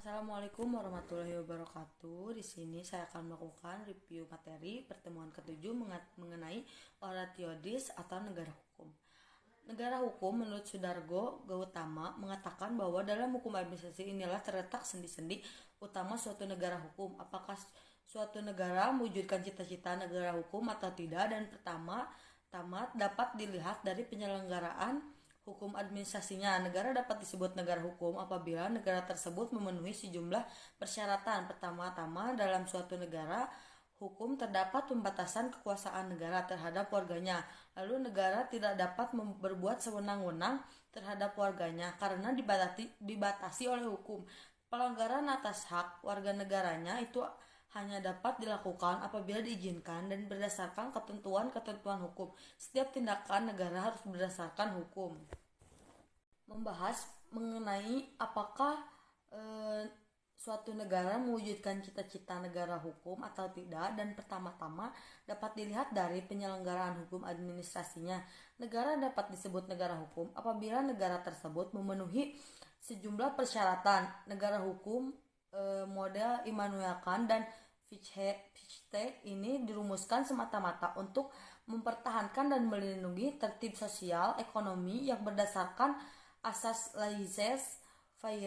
Assalamualaikum warahmatullahi wabarakatuh. Di sini saya akan melakukan review materi pertemuan ketujuh mengenai oratorius atau negara hukum. Negara hukum menurut Sudargo Gautama mengatakan bahwa dalam hukum administrasi inilah terletak sendi-sendi utama suatu negara hukum. Apakah suatu negara mewujudkan cita-cita negara hukum atau tidak? Dan pertama dapat dilihat dari penyelenggaraan hukum administrasinya. Negara dapat disebut negara hukum apabila negara tersebut memenuhi sejumlah persyaratan. Pertama-tama, dalam suatu negara hukum terdapat pembatasan kekuasaan negara terhadap warganya. Lalu negara tidak dapat berbuat sewenang-wenang terhadap warganya karena dibatasi oleh hukum. Pelanggaran atas hak warga negaranya itu hanya dapat dilakukan apabila diizinkan dan berdasarkan ketentuan-ketentuan hukum. Setiap tindakan negara harus berdasarkan hukum. Membahas mengenai apakah suatu negara mewujudkan cita-cita negara hukum atau tidak, dan pertama-tama dapat dilihat dari penyelenggaraan hukum administrasinya. Negara dapat disebut negara hukum apabila negara tersebut memenuhi sejumlah persyaratan. Negara hukum model Immanuel Kant dan Fichte ini dirumuskan semata-mata untuk mempertahankan dan melindungi tertib sosial ekonomi yang berdasarkan asas laissez-faire.